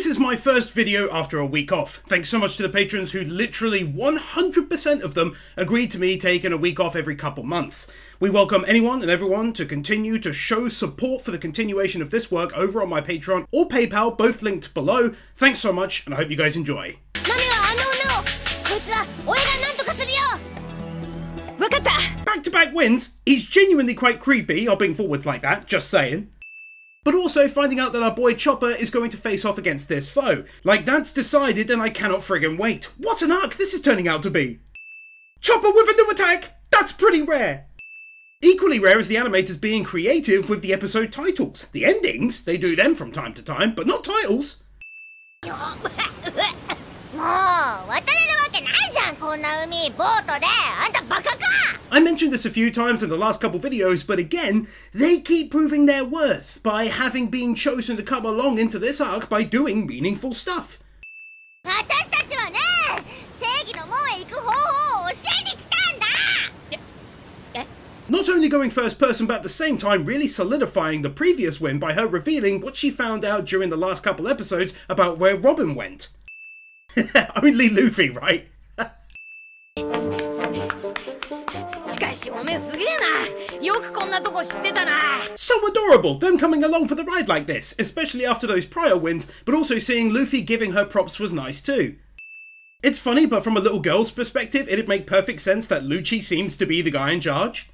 This is my first video after a week off. Thanks so much to the patrons who literally 100% of them agreed to me taking a week off every couple months. We welcome anyone and everyone to continue to show support for the continuation of this work over on my Patreon or PayPal, both linked below. Thanks so much, and I hope you guys enjoy. Back-to-back wins? He's genuinely quite creepy, hopping forwards like that, just saying. But also finding out that our boy Chopper is going to face off against this foe. Like, that's decided and I cannot friggin' wait. What an arc this is turning out to be! Chopper with a new attack! That's pretty rare! Equally rare is the animators being creative with the episode titles. The endings, they do them from time to time, but not titles. I mentioned this a few times in the last couple videos, but again, they keep proving their worth by having been chosen to come along into this arc by doing meaningful stuff. Not only going first person, but at the same time really solidifying the previous win by her revealing what she found out during the last couple episodes about where Robin went. Only Luffy, right? So adorable, them coming along for the ride like this, especially after those prior wins, but also seeing Luffy giving her props was nice too. It's funny, but from a little girl's perspective, it'd make perfect sense that Lucci seems to be the guy in charge.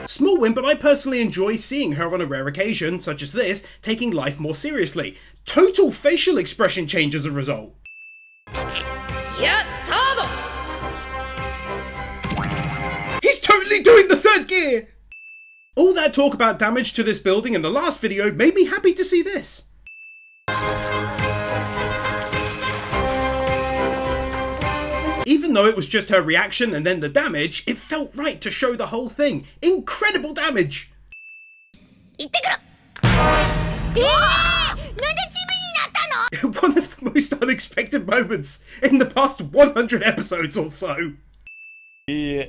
Small win, but I personally enjoy seeing her on a rare occasion, such as this, taking life more seriously. Total facial expression change as a result. He's totally doing the third gear! All that talk about damage to this building in the last video made me happy to see this. Even though it was just her reaction and then the damage, it felt right to show the whole thing. Incredible damage! One of the most unexpected moments in the past 100 episodes or so. I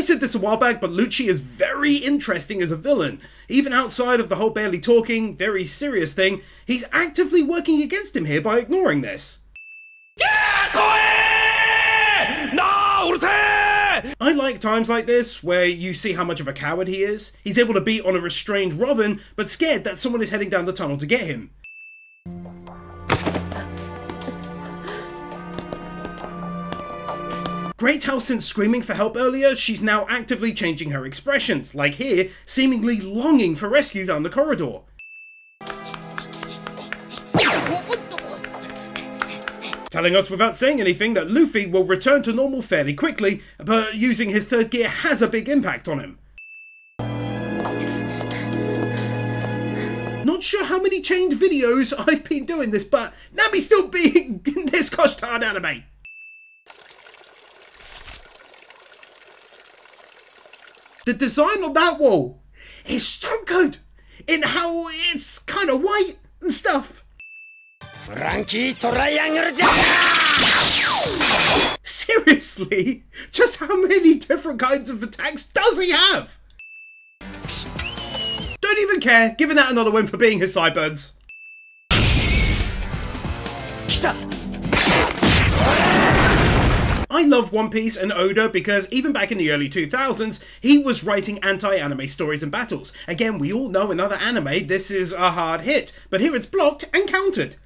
said this a while back, but Lucci is very interesting as a villain. Even outside of the whole barely talking, very serious thing, he's actively working against him here by ignoring this. I like times like this, where you see how much of a coward he is. He's able to beat on a restrained Robin, but scared that someone is heading down the tunnel to get him. Great how since screaming for help earlier, she's now actively changing her expressions, like here, seemingly longing for rescue down the corridor. Telling us without saying anything that Luffy will return to normal fairly quickly, but using his third gear has a big impact on him. Not sure how many chained videos I've been doing this, but Nami's still being in this gosh darn anime. The design on that wall is so good in how it's kind of white and stuff. Seriously? Just how many different kinds of attacks does he have? Don't even care, giving that another win for being his sideburns. I love One Piece and Oda because even back in the early 2000s, he was writing anti-anime stories and battles. Again, we all know in other anime this is a hard hit, but here it's blocked and countered.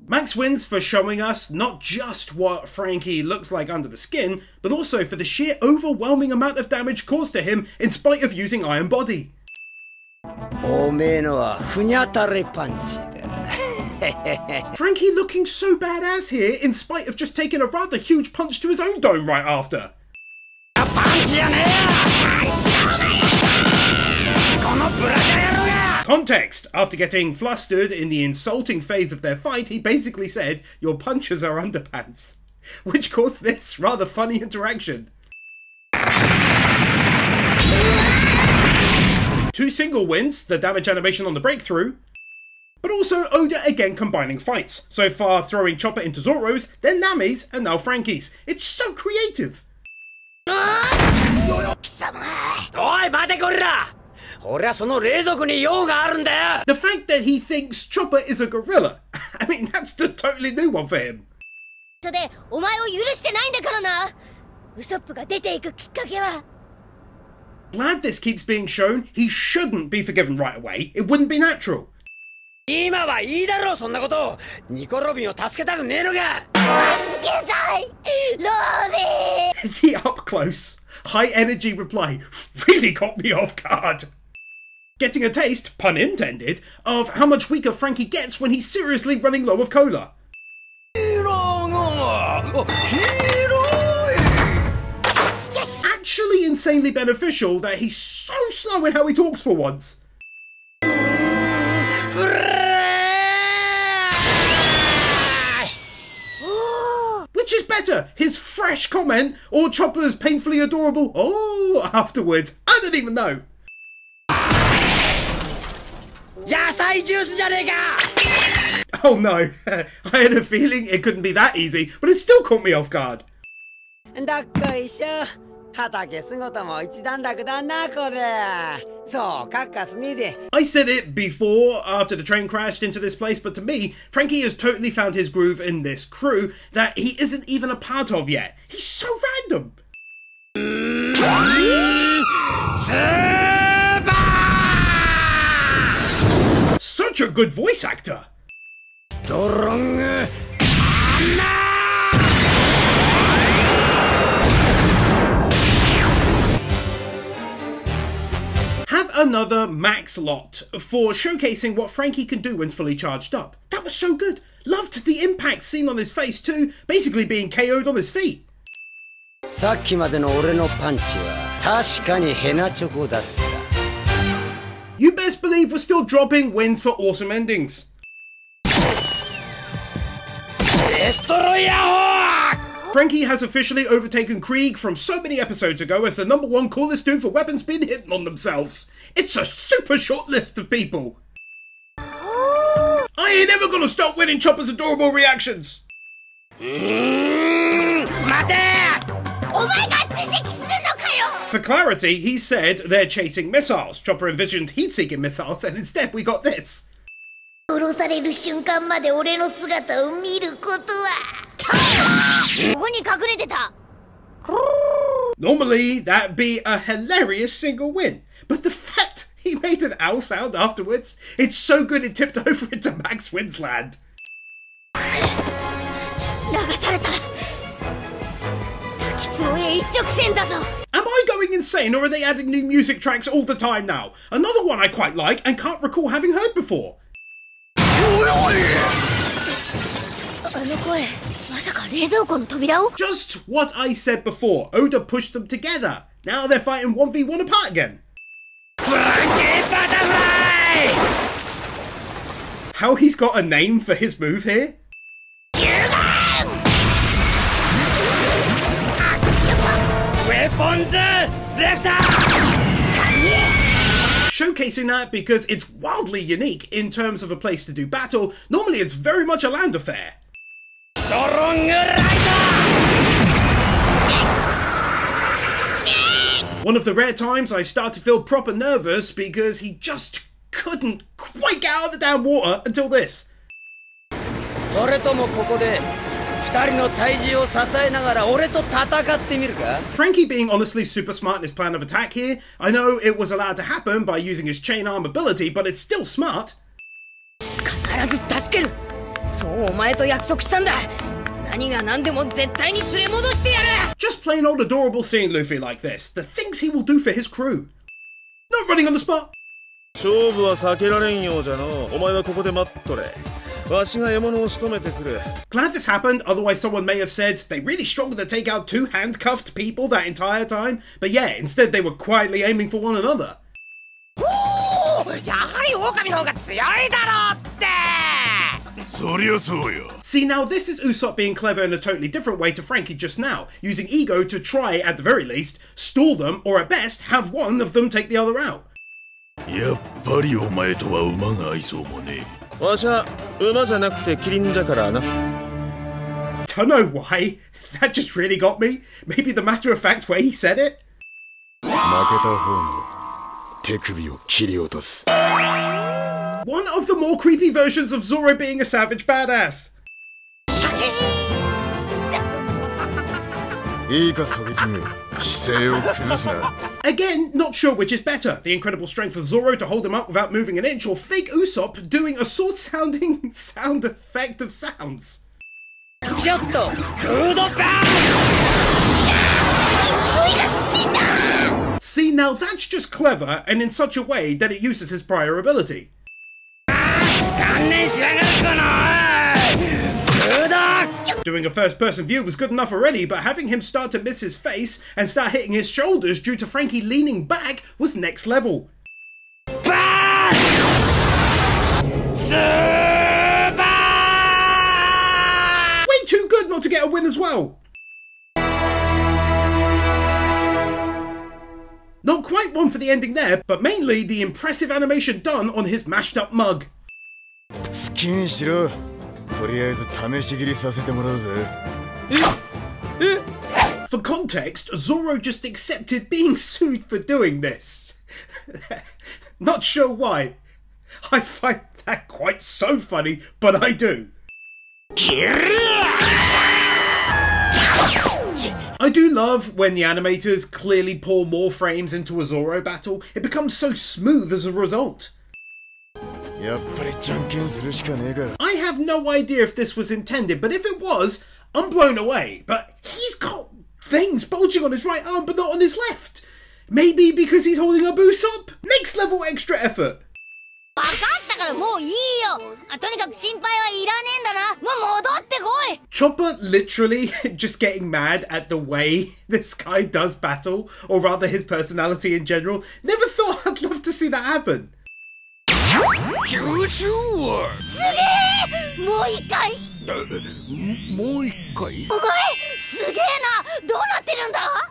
Max wins for showing us not just what Frankie looks like under the skin, but also for the sheer overwhelming amount of damage caused to him in spite of using Iron Body. Frankie looking so badass here in spite of just taking a rather huge punch to his own dome right after. Context! After getting flustered in the insulting phase of their fight, he basically said, "Your punches are underpants," which caused this rather funny interaction. Two single wins, the damage animation on the breakthrough, But also Oda again combining fights, so far throwing Chopper into Zoro's, then Nami's, and now Frankie's. It's so creative! The fact that he thinks Chopper is a gorilla, I mean, that's the totally new one for him. Glad this keeps being shown. He shouldn't be forgiven right away. It wouldn't be natural. The up close, high energy reply really caught me off guard. Getting a taste, pun intended, of how much weaker Frankie gets when he's seriously running low of cola. Actually insanely beneficial that he's so slow in how he talks for once. Which is better, his fresh comment or Chopper's painfully adorable "oh" afterwards? I don't even know. Oh no, I had a feeling it couldn't be that easy, but it still caught me off guard. I said it before after the train crashed into this place, but to me, Frankie has totally found his groove in this crew that he isn't even a part of yet. He's so random. Such a good voice actor. Have another max lot for showcasing what Frankie can do when fully charged up. That was so good. Loved the impact seen on his face too, basically being KO'd on his feet. You best believe we're still dropping wins for awesome endings. Frankie has officially overtaken Krieg from so many episodes ago as the #1 coolest dude for weapons being hitting on themselves. It's a super short list of people. I ain't ever gonna stop winning Chopper's adorable reactions. For clarity, he said they're chasing missiles. Chopper envisioned heat-seeking missiles, and instead we got this. Normally, that'd be a hilarious single win, but the fact he made an owl sound afterwards, it's so good it tipped over into Max Wins land. Am I going insane, or are they adding new music tracks all the time now? Another one I quite like and can't recall having heard before. Just what I said before. Oda pushed them together. Now they're fighting 1v1 apart again. How he's got a name for his move here? Showcasing that because it's wildly unique in terms of a place to do battle. Normally it's very much a land affair. One of the rare times I start to feel proper nervous because he just couldn't quite get out of the damn water until this. Frankie being honestly super smart in his plan of attack here. I know it was allowed to happen by using his chain arm ability, but it's still smart. Just plain old adorable seeing Luffy like this. The things he will do for his crew. Not running on the spot. Glad this happened, otherwise someone may have said they really struggled to take out 2 handcuffed people that entire time. But yeah, instead they were quietly aiming for one another. See, now this is Usopp being clever in a totally different way to Frankie just now, using ego to try, at the very least, stall them, or at best, have one of them take the other out. Don't know why. That just really got me. Maybe the matter-of-fact way he said it. One of the more creepy versions of Zoro being a savage badass. Again, not sure which is better. The incredible strength of Zoro to hold him up without moving an inch, or fake Usopp doing a sword-sounding sound effect of sounds. See, now that's just clever, and in such a way that it uses his prior ability. Doing a first-person view was good enough already, but having him start to miss his face and start hitting his shoulders due to Frankie leaning back was next level. Way too good not to get a win as well. Not quite one for the ending there, but mainly the impressive animation done on his mashed up mug. For context, Zoro just accepted being sued for doing this. Not sure why. I find that quite so funny, but I do. I do love when the animators clearly pour more frames into a Zoro battle. It becomes so smooth as a result. I have no idea if this was intended, but if it was, I'm blown away. But he's got things bulging on his right arm but not on his left. Maybe because he's holding a Usopp? Next level extra effort. Chopper literally just getting mad at the way this guy does battle, or rather his personality in general. Never thought I'd love to see that happen.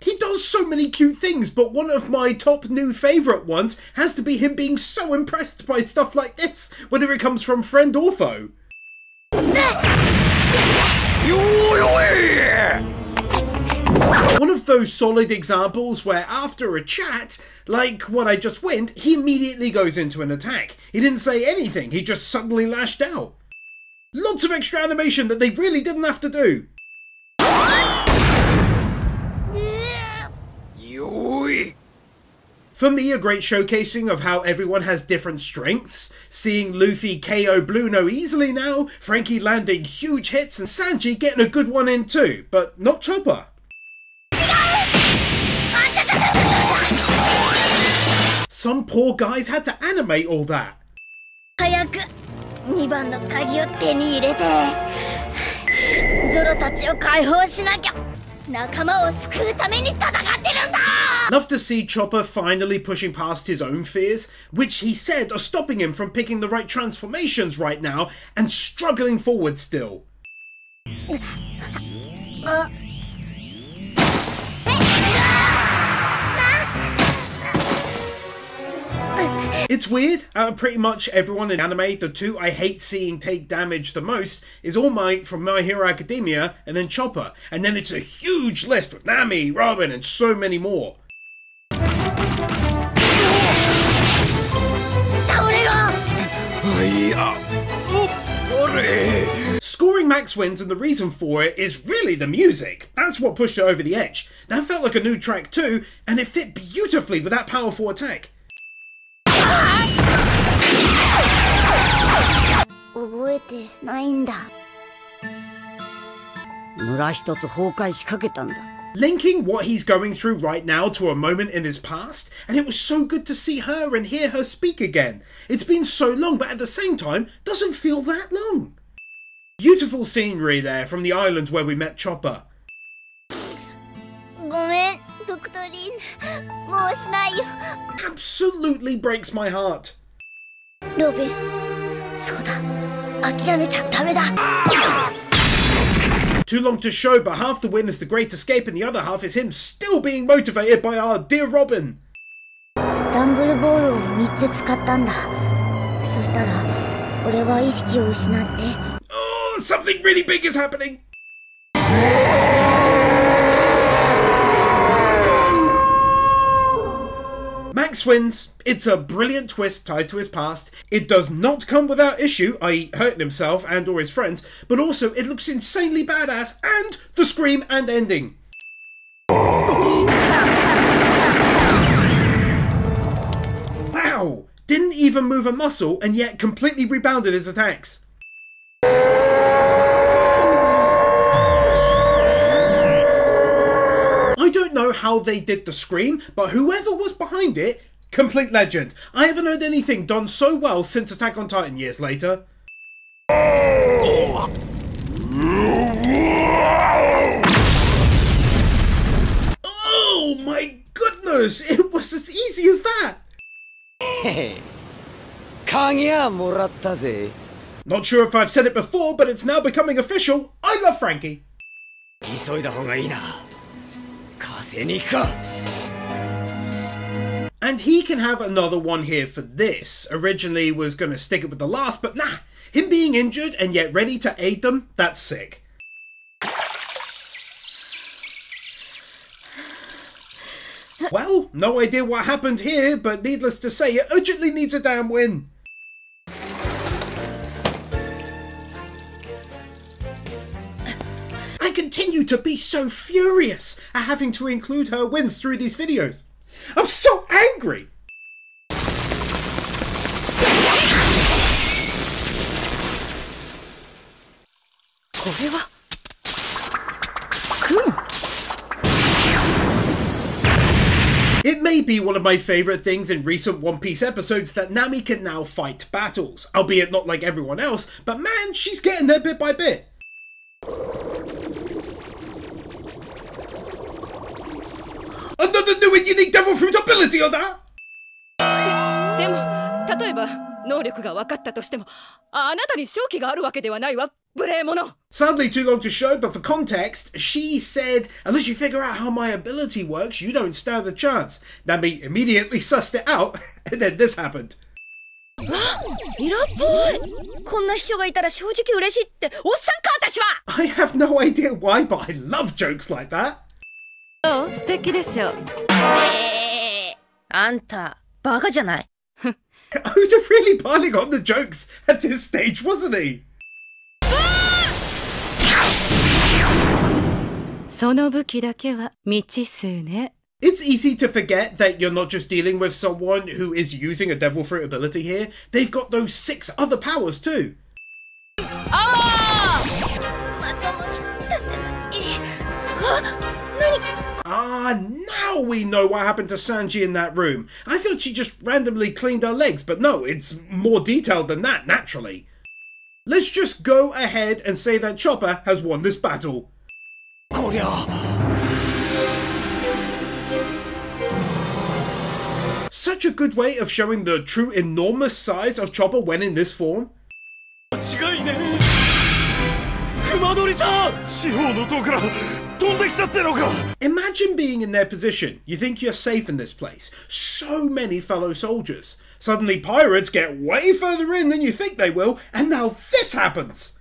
He does so many cute things, but one of my top new favourite ones has to be him being so impressed by stuff like this, whether it comes from friend or foe. One of those solid examples where after a chat, like what I just went, he immediately goes into an attack. He didn't say anything, he just suddenly lashed out. Lots of extra animation that they really didn't have to do. For me, a great showcasing of how everyone has different strengths. Seeing Luffy KO Bluno easily now, Frankie landing huge hits, and Sanji getting a good one in too, but not Chopper. Some poor guys had to animate all that. Love to see Chopper finally pushing past his own fears, which he said are stopping him from picking the right transformations right now, and struggling forward still. It's weird, out of pretty much everyone in anime, the two I hate seeing take damage the most is All Might from My Hero Academia, and then Chopper, and then it's a huge list with Nami, Robin, and so many more. Scoring max wins, and the reason for it is really the music. That's what pushed it over the edge. That felt like a new track too, and it fit beautifully with that powerful attack. Linking what he's going through right now to a moment in his past, and it was so good to see her and hear her speak again. It's been so long, but at the same time, doesn't feel that long. Beautiful scenery there from the island where we met Chopper. Absolutely breaks my heart. Too long to show, but half the win is the great escape and the other half is him still being motivated by our dear Robin. Oh, something really big is happening! Max wins. It's a brilliant twist tied to his past. It does not come without issue, i.e. hurting himself and or his friends, but also it looks insanely badass, and the scream and ending. Wow! Didn't even move a muscle and yet completely rebounded his attacks. I don't know how they did the scream, but whoever was behind it, complete legend. I haven't heard anything done so well since Attack on Titan years later. Oh my goodness, it was as easy as that. Not sure if I've said it before, but it's now becoming official. I love Frankie. And he can have another one here for this. Originally was going to stick it with the last, but nah. Him being injured and yet ready to aid them, that's sick. Well, no idea what happened here, but needless to say, it urgently needs a damn win. I continue to be so furious at having to include her wins through these videos. I'm so angry! It may be one of my favourite things in recent One Piece episodes that Nami can now fight battles, albeit not like everyone else, but man, she's getting there bit by bit. Another new and unique devil fruit ability on that! Sadly too long to show, but for context, she said, unless you figure out how my ability works, you don't stand a chance. Nami immediately sussed it out, and then this happened. I have no idea why, but I love jokes like that. Oh, I was really piling on the jokes at this stage, wasn't he? It's easy to forget that you're not just dealing with someone who is using a devil fruit ability here. They've got those 6 other powers too. Ah, now we know what happened to Sanji in that room. I thought she just randomly cleaned her legs, but no, it's more detailed than that, naturally. Let's just go ahead and say that Chopper has won this battle. Such a good way of showing the true enormous size of Chopper when in this form. Imagine being in their position. You think you're safe in this place. So many fellow soldiers. Suddenly pirates get way further in than you think they will, and now this happens!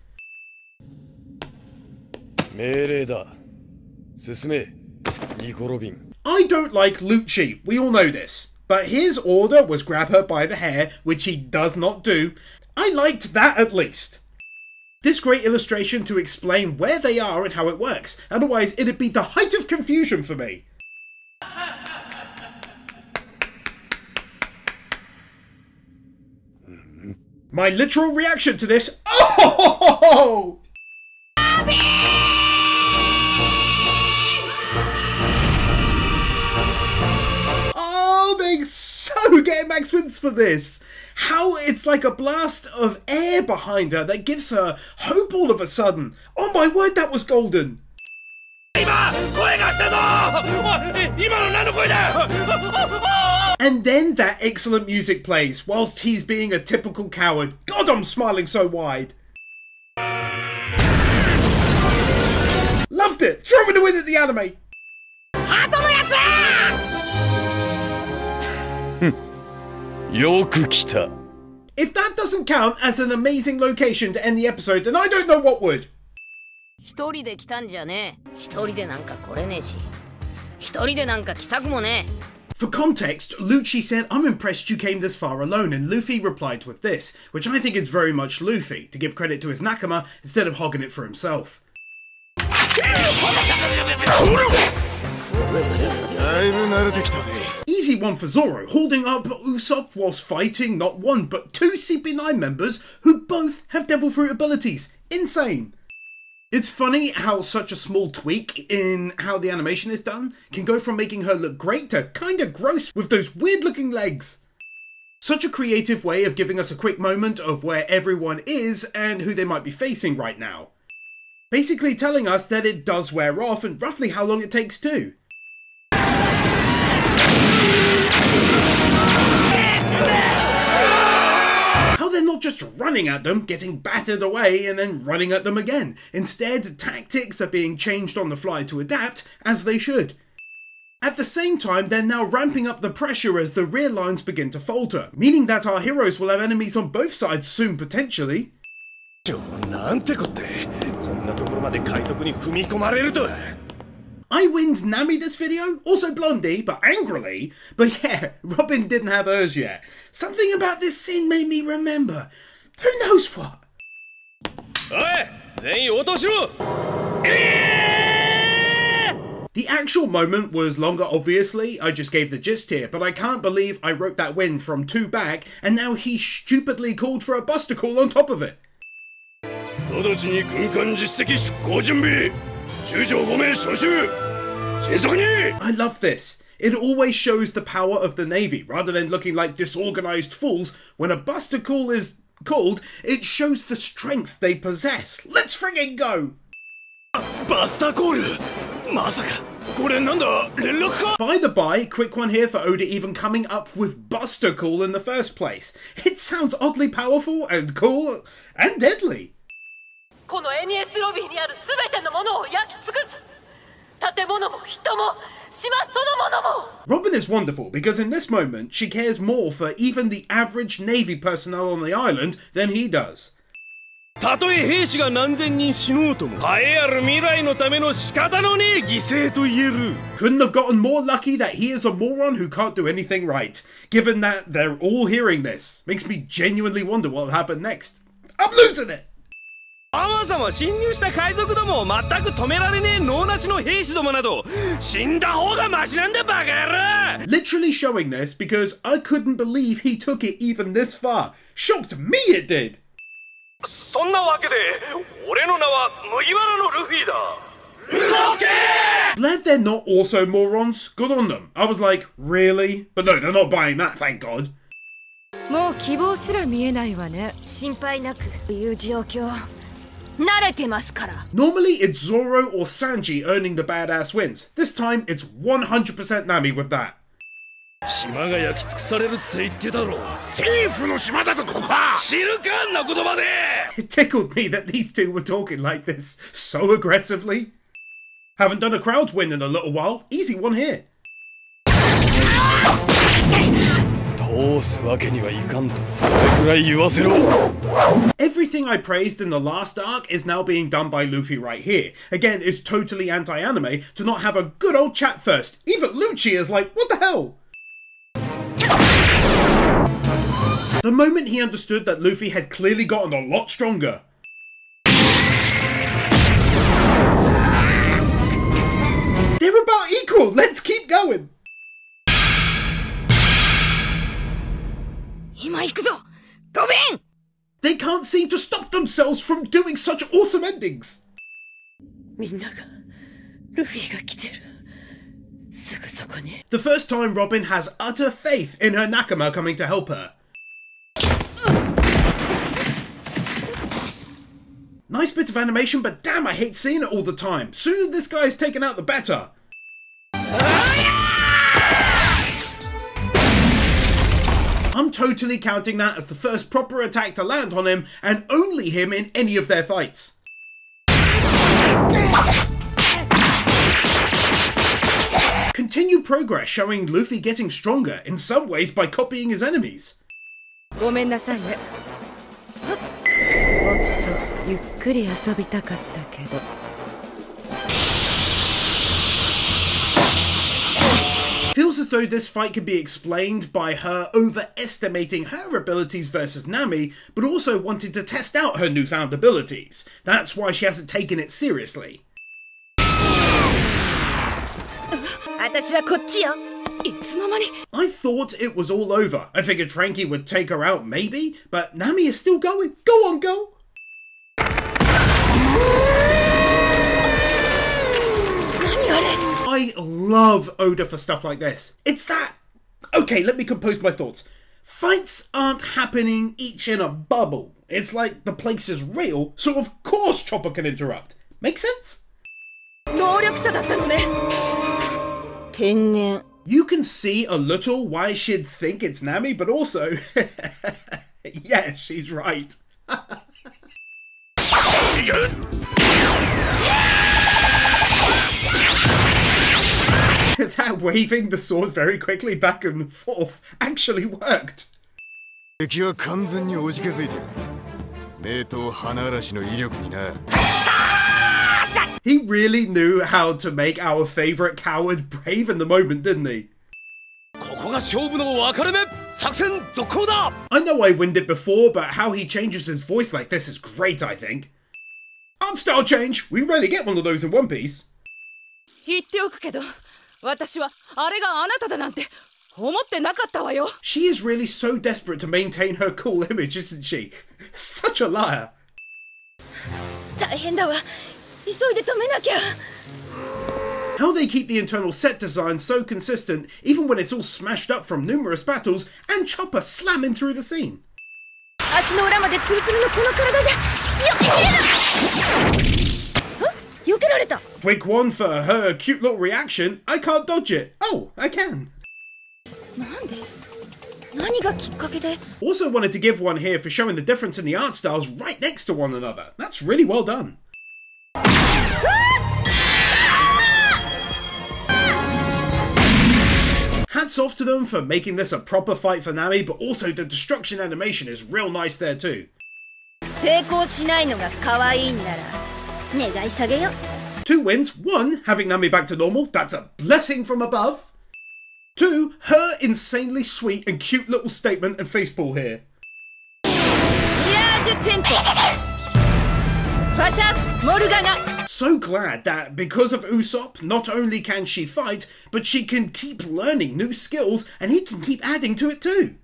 I don't like Lucci, we all know this. But his order was grab her by the hair, which he does not do. I liked that at least. This great illustration to explain where they are and how it works, otherwise it'd be the height of confusion for me. My literal reaction to this, oh! Oh, they so get max wins for this. How it's like a blast of air behind her that gives her hope all of a sudden. Oh my word, that was golden. And then that excellent music plays whilst he's being a typical coward. God, I'm smiling so wide. Loved it. Throw me the win at the anime. If that doesn't count as an amazing location to end the episode, then I don't know what would. 一人で来たんじゃねえ。一人でなんか来れねえし。一人でなんか来たくもねえ。 For context, Lucci said, "I'm impressed you came this far alone," and Luffy replied with this, which I think is very much Luffy, to give credit to his nakama instead of hogging it for himself. Easy one for Zoro, holding up Usopp whilst fighting not one but two CP9 members who both have devil fruit abilities. Insane! It's funny how such a small tweak in how the animation is done can go from making her look great to kinda gross with those weird looking legs. Such a creative way of giving us a quick moment of where everyone is and who they might be facing right now. Basically telling us that it does wear off and roughly how long it takes too. They're not just running at them, getting battered away and then running at them again. Instead, tactics are being changed on the fly to adapt, as they should. At the same time, they're now ramping up the pressure as the rear lines begin to falter, meaning that our heroes will have enemies on both sides soon potentially. I winned Nami this video, also Blondie, but angrily. But yeah, Robin didn't have hers yet. Something about this scene made me remember. Who knows what? The actual moment was longer, obviously. I just gave the gist here, but I can't believe I wrote that win from 2 back, and now he stupidly called for a Buster Call on top of it. I love this. It always shows the power of the Navy. Rather than looking like disorganized fools, when a Buster Call is called, it shows the strength they possess. Let's friggin' go! Buster Call? By the by, quick one here for Oda even coming up with Buster Call in the first place. It sounds oddly powerful and cool and deadly. Robin is wonderful because in this moment she cares more for even the average Navy personnel on the island than he does. Couldn't have gotten more lucky that he is a moron who can't do anything right, given that they're all hearing this. Makes me genuinely wonder what will happen next. I'm losing it! Literally showing this because I couldn't believe he took it even this far. Shocked me it did! Glad they're not also morons. Good on them. I was like, really? But no, they're not buying that, thank God. Normally it's Zoro or Sanji earning the badass wins. This time it's 100% Nami with that. It tickled me that these two were talking like this so aggressively. Haven't done a crowd win in a little while. Easy one here. Everything I praised in the last arc is now being done by Luffy right here. Again, it's totally anti-anime to not have a good old chat first. Even Lucci is like, what the hell? The moment he understood that Luffy had clearly gotten a lot stronger. They're about equal, let's keep going! They can't seem to stop themselves from doing such awesome endings! The first time Robin has utter faith in her nakama coming to help her. Nice bit of animation, but damn, I hate seeing it all the time. Sooner this guy is taken out, the better. I'm totally counting that as the first proper attack to land on him, and only him in any of their fights. Continued progress showing Luffy getting stronger, in some ways by copying his enemies. ごめんなさいね。もっとゆっくり遊びたかったけど。Feels as though this fight could be explained by her overestimating her abilities versus Nami, but also wanting to test out her newfound abilities. That's why she hasn't taken it seriously. I thought it was all over. I figured Frankie would take her out maybe, but Nami is still going. Go on, go! I love Oda for stuff like this. It's that... Okay, let me compose my thoughts. Fights aren't happening each in a bubble. It's like the place is real, so of course Chopper can interrupt. Make sense? You can see a little why she'd think it's Nami, but also... yeah, she's right. That waving the sword very quickly back and forth actually worked. He really knew how to make our favourite coward brave in the moment, didn't he? I know I winned it before, but how he changes his voice like this is great, I think. Art style change! We rarely get one of those in One Piece. She is really so desperate to maintain her cool image, isn't she? Such a liar. How they keep the internal set design so consistent, even when it's all smashed up from numerous battles, and Chopper slamming through the scene. Quick one for her cute little reaction. I can't dodge it. Oh, I can. Also wanted to give one here for showing the difference in the art styles right next to one another. That's really well done. Hats off to them for making this a proper fight for Nami, but also the destruction animation is real nice there too. 2 wins. 1, having Nami back to normal. That's a blessing from above. 2, her insanely sweet and cute little statement and facepull here. So glad that because of Usopp, not only can she fight, but she can keep learning new skills and he can keep adding to it too.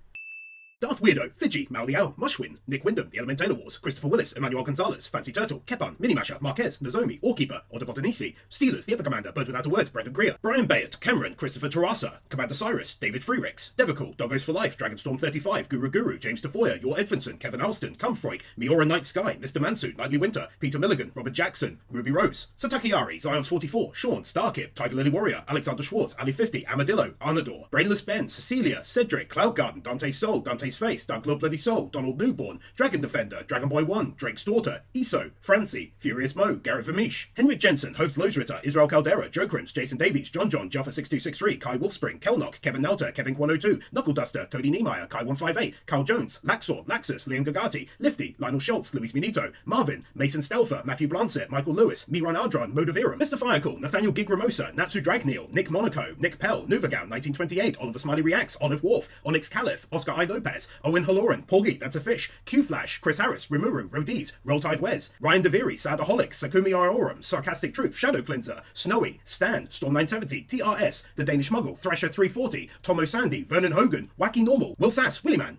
Darth Weirdo, Fiji, Mauliao, Mushwin, Nick Wyndham, The Elementator Wars, Christopher Willis, Emmanuel Gonzalez, Fancy Turtle, Kepan, Minimasher, Marquez, Nozomi, Orkeeper, Odabotanisi, Steelers, The Epic Commander, Bird Without a Word, Brendan Greer, Brian Bayard, Cameron, Christopher Terrasa, Commander Cyrus, David Freriks, Devicool, Doggos for Life, Dragonstorm 35, Guru, James DeFoyer, Yor Edvinson, Kevin Alston, Cumfroig, Miura Night Sky, Mr.Mansu, Nightly Winter, Peter Milligan, Robert Jackson, Ruby Rose, Sataki Ari, Zions 44, Sean, Starkip, Tiger Lily Warrior, Alexander Schwartz, Ali 50, Amadillo, Anador, Brainless Ben, Cecilia, Cedric, Cloud Garden, Dante Sol, Dante's Face, Doug Globe Bloody Soul, Donald Newborn, Dragon Defender, Dragon Boy 1, Drake's Daughter, Iso, Francie, FuriousMoe, Garrett Vermeesh, Henrik Jessen, Host Losritter, Israel Caldera, Joe Crims, Jason Davies, John, Jaffa 6263, Kai Wolfspring, Kelnock, Kevin Nelter, Kevin 102, Knuckle Duster, Kody Niemeier, Kai 158, Carl Jones, Laxor, Laxus, Liam Gagati, Lifty, Lionel Schultz, Luis Minito, Marvin, Mason Stelfer, Matthew Blancet, Michael Lewis, Mihran Ardjian, Modavirum, Mr. Firecool, Nathaniel Gigremosa, Natsu Dragneel, Nick Monaco, Nick Pell, Nuvagown 1928, Oliver Smiley Reacts, OliveWharf, Onyx Calif, Oscar I. Lopez, Owen Halloran, Porgy, That's a Fish, Q-Flash, Chris Harris, Rimuru, Rodies, Roll Tide Wes, Ryan DeViri, Sadaholic, Sakomi Arorim, Sarcastic Truth, Shadow Cleanser, Snowy, Stan, Storm 970, TRS, The Danish Muggle, Thrasher 340, Tomo Sandy, Vernon Hogan, Wacky Normal, Will Sass, Willyman.